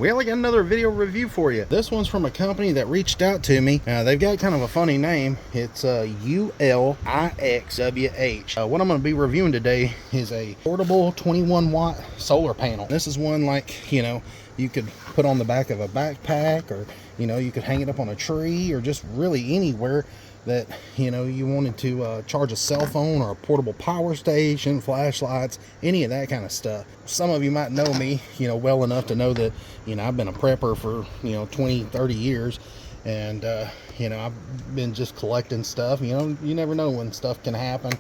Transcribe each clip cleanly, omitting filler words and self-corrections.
Well, I got another video review for you. This one's from a company that reached out to me. They've got kind of a funny name. It's ULiXWH. What I'm going to be reviewing today is a portable 21 watt solar panel. This is one like, you know, you could put on the back of a backpack, or, you know, you could hang it up on a tree, or just really anywhere that, you know, you wanted to charge a cell phone or a portable power station, flashlights, any of that kind of stuff. Some of you might know me, you know, well enough to know that, you know, I've been a prepper for, you know, 20-30 years, and you know, I've been just collecting stuff. You know, you never know when stuff can happen,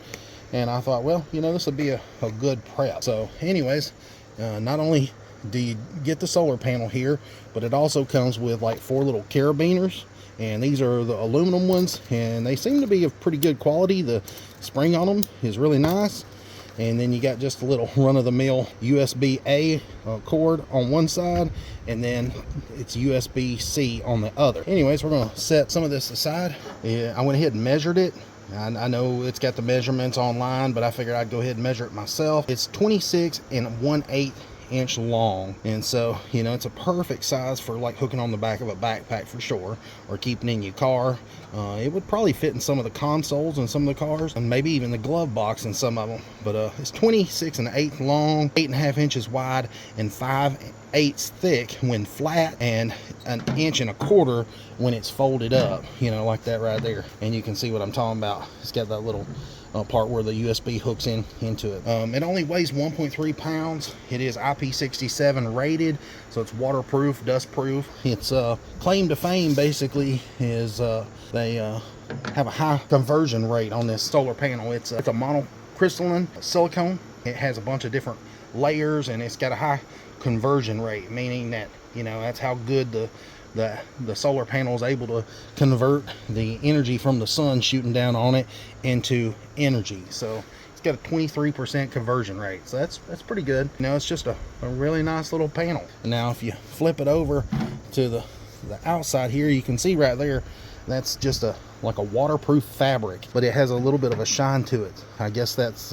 and I thought, well, you know, this would be a good prep. So anyways, not only do you get the solar panel here, but it also comes with like 4 little carabiners. And these are the aluminum ones, and they seem to be of pretty good quality. The spring on them is really nice. And then you got just a little run-of-the-mill USB-A cord on one side, and then it's USB-C on the other. Anyways, we're going to set some of this aside. I went ahead and measured it. I know it's got the measurements online, but I figured I'd go ahead and measure it myself. It's 26 1/8 inch long, and so, you know, it's a perfect size for like hooking on the back of a backpack for sure, or keeping in your car. It would probably fit in some of the consoles in some of the cars, and maybe even the glove box in some of them. But it's 26 1/8 long, 8.5 inches wide, and 5/8 thick when flat, and 1.25 inches when it's folded up, you know, like that right there. And you can see what I'm talking about. It's got that little part where the USB hooks into it. It only weighs 1.3 pounds. It is IP67 rated, so it's waterproof, dustproof. Its claim to fame basically is they have a high conversion rate on this solar panel. It's a monocrystalline silicone. It has a bunch of different layers, and it's got a high conversion rate, meaning that, you know, that's how good the solar panel is able to convert the energy from the sun shooting down on it into energy. So it's got a 23% conversion rate, so that's pretty good. You know, it's just a really nice little panel. Now if you flip it over to the outside here, you can see right there, that's just like a waterproof fabric, but it has a little bit of a shine to it. I guess that's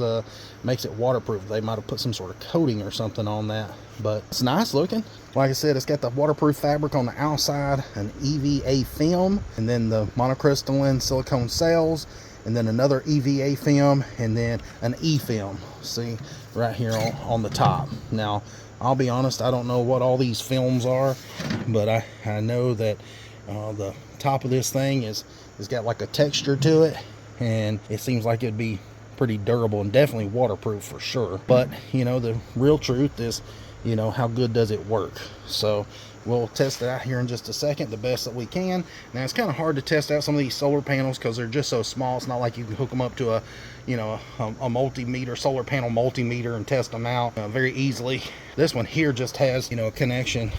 makes it waterproof. They might have put some sort of coating or something on that, but it's nice looking. Like I said, it's got the waterproof fabric on the outside, an EVA film, and then the monocrystalline silicone cells, and then another EVA film, and then an E film. See right here on the top. Now, I'll be honest, I don't know what all these films are, but I know that the top of this thing is got like a texture to it, and it seems like it'd be pretty durable and definitely waterproof for sure. But, you know, the real truth is, you know, how good does it work? So we'll test it out here in just a second, the best that we can. Now, it's kind of hard to test out some of these solar panels because they're just so small. It's not like you can hook them up to a, you know, a multimeter, solar panel multimeter, and test them out very easily. This one here just has, you know, a connection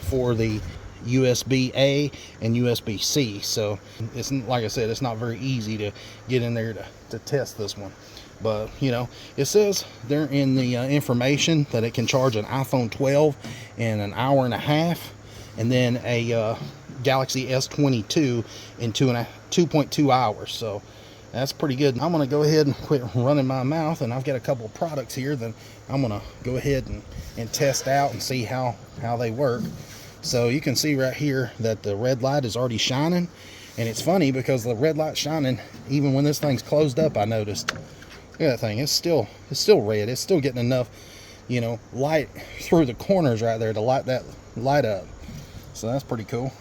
for the USB-A and USB-C, so it's, like I said, it's not very easy to get in there to test this one. But, you know, it says there in the information that it can charge an iPhone 12 in 1.5 hours, and then a Galaxy S22 in 2.2 hours. So that's pretty good. I'm going to go ahead and quit running my mouth, and I've got a couple of products here that I'm going to go ahead and test out and see how they work. So you can see right here that the red light is already shining, and it's funny because the red light's shining even when this thing's closed up. I noticed. Look at that thing. It's still red. It's still getting enough, you know, light through the corners right there to light that light up. So that's pretty cool.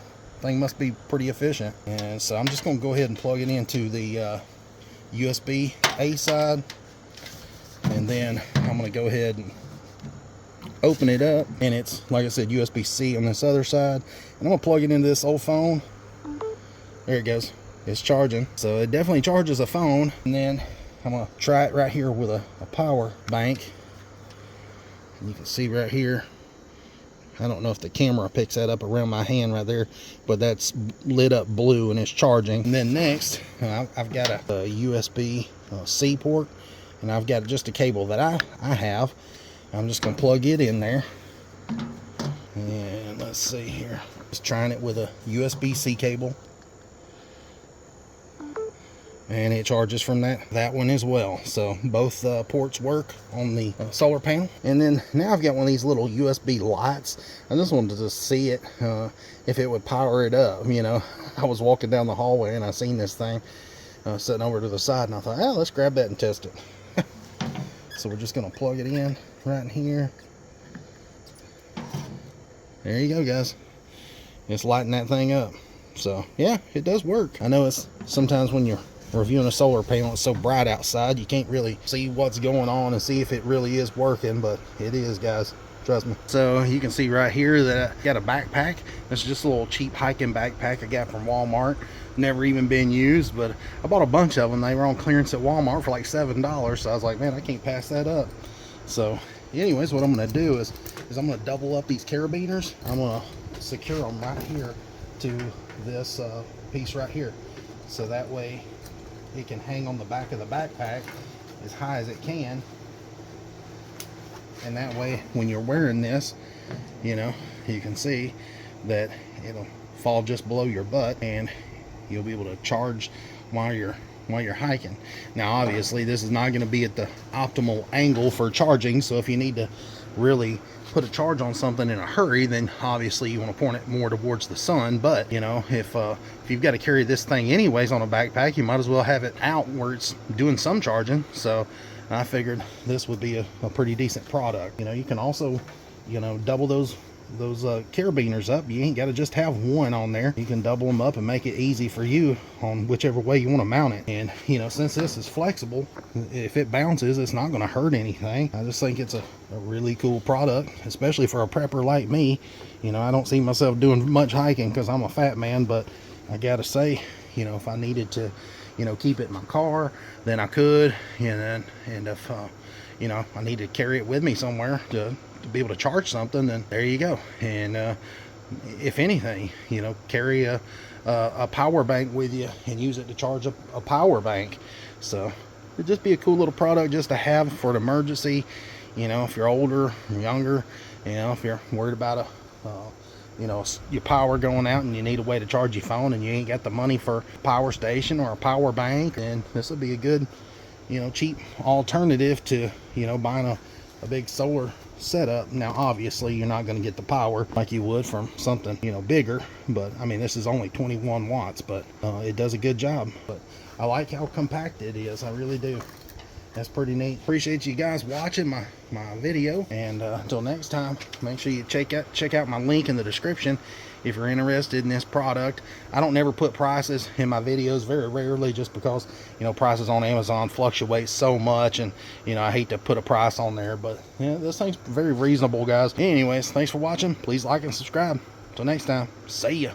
Thing must be pretty efficient. And so I'm just going to go ahead and plug it into the USB-A side, and then I'm going to go ahead and open it up, and it's, like I said, USB-C on this other side, and I'm gonna plug it into this old phone. There it goes. It's charging, so it definitely charges a phone. And then I'm gonna try it right here with a power bank, and you can see right here, I don't know if the camera picks that up around my hand right there, but that's lit up blue and it's charging. And then next, I've got a USB-C port, and I've got just a cable that I have. I'm just going to plug it in there, and let's see here. Just trying it with a USB-C cable. and it charges from that one as well. So both ports work on the solar panel. And then now I've got one of these little USB lights. I just wanted to see it, if it would power it up. You know, I was walking down the hallway and I seen this thing sitting over to the side, and I thought, oh, let's grab that and test it. So we're just gonna plug it in right in here. There you go, guys. It's lighting that thing up. So yeah, it does work. I know it's sometimes when you're reviewing a solar panel, it's so bright outside you can't really see what's going on and see if it really is working, but it is, guys, trust me. So you can see right here that I got a backpack. It's just a little cheap hiking backpack I got from Walmart. Never even been used, but I bought a bunch of them. They were on clearance at Walmart for like $7, so I was like, man, I can't pass that up. So anyways, what I'm going to do is I'm going to double up these carabiners. I'm going to secure them right here to this piece right here, so that way it can hang on the back of the backpack as high as it can, and that way when you're wearing this, you know, you can see that it'll fall just below your butt and you'll be able to charge while you're hiking. Now obviously this is not going to be at the optimal angle for charging, so if you need to really put a charge on something in a hurry, then obviously you want to point it more towards the sun. But you know, if you've got to carry this thing anyways on a backpack, you might as well have it out where it's doing some charging. So I figured this would be a pretty decent product. You know, you can also, you know, double those carabiners up. You ain't got to just have one on there. You can double them up and make it easy for you on whichever way you want to mount it. And you know, since this is flexible, if it bounces, it's not going to hurt anything. I just think it's a really cool product, especially for a prepper like me. You know, I don't see myself doing much hiking because I'm a fat man, but I gotta say, you know, if I needed to, you know, keep it in my car, then I could. And if you know, I need to carry it with me somewhere to be able to charge something, then there you go. And if anything, you know, carry a power bank with you and use it to charge a power bank. So it'd just be a cool little product just to have for an emergency. You know, if you're older or younger, you know, if you're worried about you know, your power going out and you need a way to charge your phone and you ain't got the money for a power station or a power bank, then this would be a good, you know, cheap alternative to, you know, buying a big solar setup. Now obviously you're not going to get the power like you would from something, you know, bigger, but I mean, this is only 21 watts, but it does a good job. But I like how compact it is, I really do. That's pretty neat. Appreciate you guys watching my video, and until next time, make sure you check out my link in the description if you're interested in this product. I don't never put prices in my videos, very rarely, just because, you know, prices on Amazon fluctuate so much, and you know, I hate to put a price on there. But yeah, this thing's very reasonable, guys. Anyways, thanks for watching. Please like and subscribe. Until next time, see ya.